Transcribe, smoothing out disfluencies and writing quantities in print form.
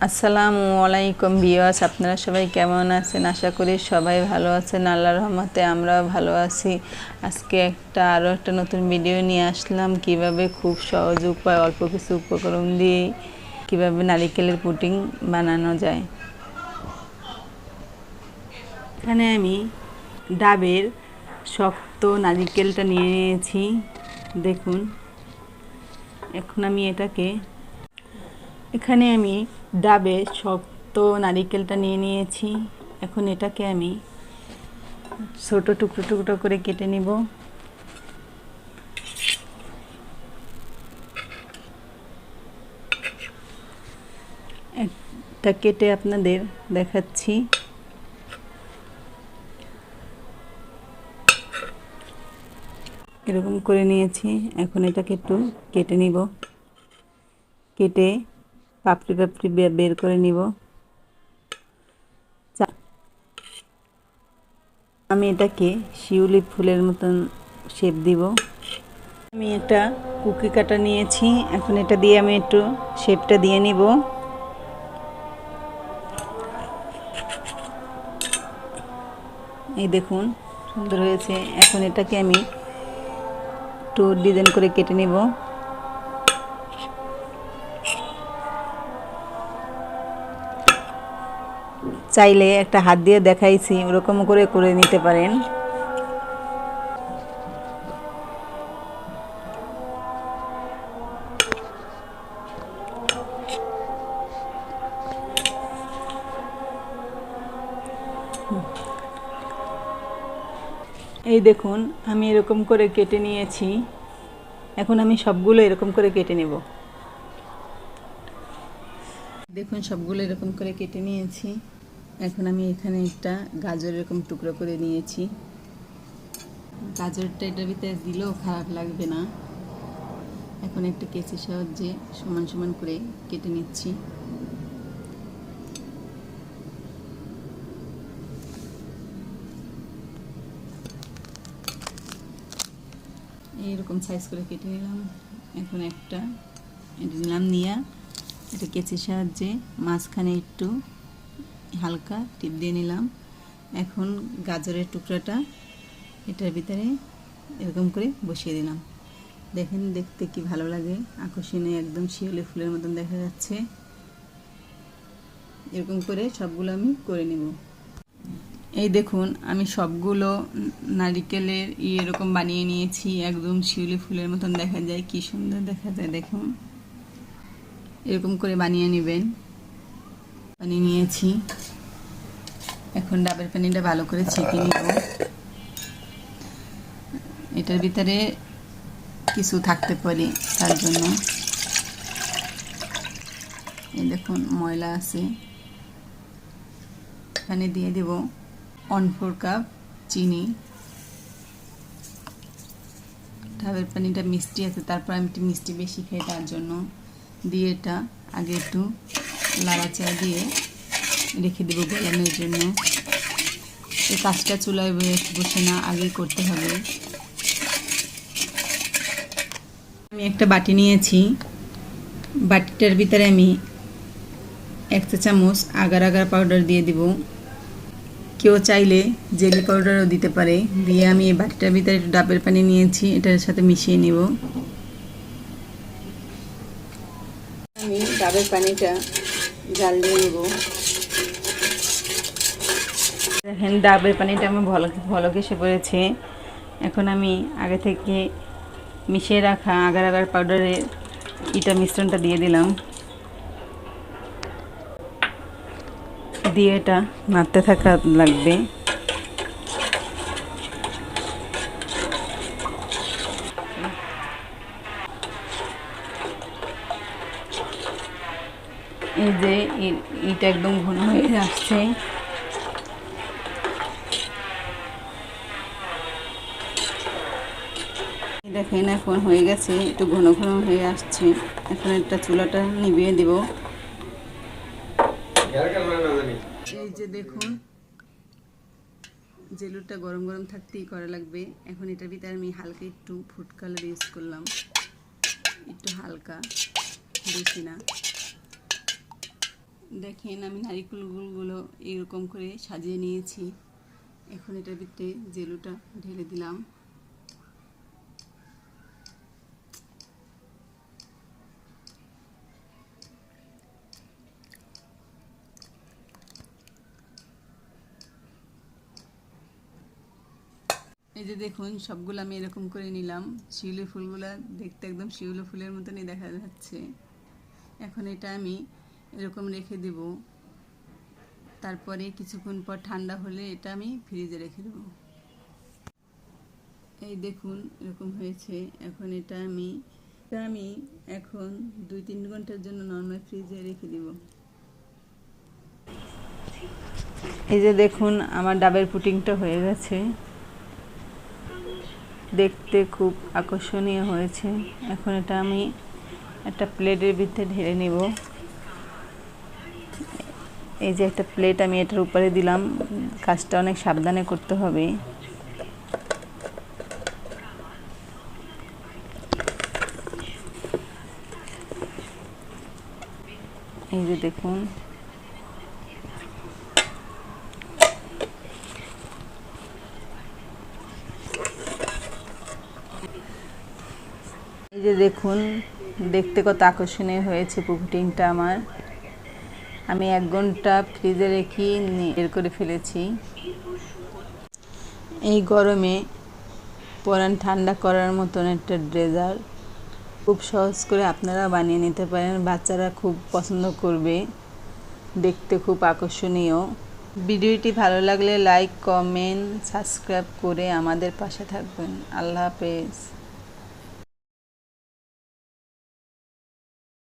আসসালামু আলাইকুম ভিউয়ার্স, আপনারা সবাই কেমন আছেন? আশা করি সবাই ভালো আছেন। আল্লাহর রহমতে আমরাও ভালো আছি। আজকে আরও একটা নতুন ভিডিও নিয়ে আসলাম, কিভাবে খুব সহজ উপায় অল্প কিছু উপকরণ দিয়ে কিভাবে নারিকেলের পুডিং বানানো যায়। এখানে আমি ডাবের শক্ত নারিকেলটা নিয়ে নিয়েছি, দেখুন। এখন আমি এখানে আমি ডাবের শক্ত নারিকেলটা নিয়ে নিয়েছি। এখন এটাকে আমি ছোট টুকরো টুকরো করে কেটে নিব। একটা কেটে আপনাদের দেখাচ্ছি। এরকম করে নিয়েছি। এখন এটাকে একটু কেটে নিব। কেটে পাপড়ি পাপড়ি বের করে নিব। আমি এটাকে শিউলি ফুলের মতন শেপ দিব। আমি একটা কুকি কাটা নিয়েছি। এখন এটা দিয়ে আমি একটু শেপটা দিয়ে নিব। এই দেখুন, সুন্দর হয়েছে। এখন এটাকে আমি একটু ডিজাইন করে কেটে নিব। চাইলে একটা হাত দিয়ে দেখাইছি, ওরকম করে করে নিতে পারেন। এই দেখুন, আমি এরকম করে কেটে নিয়েছি। এখন আমি সবগুলো এরকম করে কেটে নেব। দেখুন, সবগুলো এরকম করে কেটে নিয়েছি। এখন আমি এখানে একটা গাজর এরকম টুকরো করে নিয়েছি। গাজরটা এটার ভিতরে দিলেও খারাপ লাগবে না। এখন একটা কেচির সাহায্যে সমান সমান করে কেটে নিচ্ছি। এইরকম সাইজ করে কেটে নিলাম। এখন এটা নিলাম, নিয়ে এটা কেচির সাহায্যে মাঝখানে একটু হালকা টিপ দিয়ে নিলাম। এখন গাজরের টুকরাটা এটার ভিতরে এরকম করে বসিয়ে দিলাম। দেখেন, দেখতে কি ভালো লাগে, আকর্ষণীয়, একদম শিউলি ফুলের মতন দেখা যাচ্ছে। এরকম করে সবগুলো আমি করে নেব। এই দেখুন, আমি সবগুলো নারিকেলের এরকম বানিয়ে নিয়েছি। একদম শিউলি ফুলের মতন দেখা যায়, কি সুন্দর দেখা যায় দেখুন। এরকম করে বানিয়ে নেবেন। বানিয়ে নিয়েছি। এখন ডাবের পানিটা ভালো করে ছেঁকে নিব। এটার ভিতরে কিছু থাকতে পারে, তার জন্য। এই দেখুন, ময়লা আছে। এখানে দিয়ে দেব 1/4 কাপ চিনি। ডাবের পানিটা মিষ্টি আছে, তারপর আমি একটু মিষ্টি বেশি খাই, তার জন্য দিয়ে এটা আগে একটু নাড়াচাড়া দিয়ে রেখে দেবো গলানোর জন্য। এই কাজটা চুলায় বসে না, আগে করতে হবে। আমি একটা বাটি নিয়েছি। বাটিটার ভিতরে আমি 1 চা চামচ আগার আগার পাউডার দিয়ে দিব। কেউ চাইলে জেলি পাউডারও দিতে পারে। দিয়ে আমি এই বাটিটার ভিতরে একটু ডাবের পানি নিয়েছি, এটার সাথে মিশিয়ে নিব। আমি ডাবের পানিটা জাল দিয়ে নেব। দেখেন, ডাবের পানিটা আমার ভালো এসে পড়েছে। এখন আমি আগে থেকে মিশিয়ে রাখা আগার আগার পাউডারের মিশ্রণটা দিয়ে দিলাম। দিয়ে এটা নাড়তে থাকা লাগবে। এই যে এটা একদম ঘন হয়ে আসছে। দেখেন, এখন হয়ে গেছে, একটু ঘন ঘন হয়ে আসছে। এখন একটা চুলাটা নিভিয়ে দিব। এই যে দেখুন, জেলুটা গরম গরম থাকতেই করা লাগবে। এখন এটার ভিতরে আমি হালকা একটু ফুড কালার ইউজ করলাম, একটু হালকা, বেশি না। দেখেন আমি নারিকেলগুলো এরকম করে সাজিয়ে নিয়েছি। এখন এটার ভিতরে জেলুটা ঢেলে দিলাম। এই যে দেখুন সবগুলো আমি এরকম করে নিলাম। শিউলি ফুলগুলো দেখতে একদম শিউলি ফুলের মতনই দেখা যাচ্ছে। এখন এটা আমি এরকম রেখে দেব। তারপরে কিছুক্ষণ পর ঠান্ডা হলে এটা আমি ফ্রিজে রেখে দেব। এই দেখুন এরকম হয়েছে। এখন এটা আমি এখন 2-3 ঘন্টার জন্য নরমাল ফ্রিজে রেখে দেব। এই যে দেখুন আমার ডাবের পুডিংটা হয়ে গেছে। দেখতে খুব আকর্ষণীয় হয়েছে। এখন এটা আমি একটা প্লেটের ভিতরে ঢেলে নেব। এই যে একটা প্লেট আমি এটার উপরে দিলাম। কাজটা অনেক সাবধানে করতে হবে। এই যে দেখুন এই যে দেখুন দেখতে কত আকর্ষণীয় হয়েছে পুডিংটা আমার। আমি 1 ঘন্টা ফ্রিজে রেখে বের করে ফেলেছি। এই গরমে পরান ঠান্ডা করার মতন একটা ড্রেজার খুব সহজ করে আপনারা বানিয়ে নিতে পারেন। বাচ্চারা খুব পছন্দ করবে, দেখতে খুব আকর্ষণীয়। ভিডিওটি ভালো লাগলে লাইক, কমেন্ট, সাবস্ক্রাইব করে আমাদের পাশে থাকবেন। আল্লাহ হাফেজ।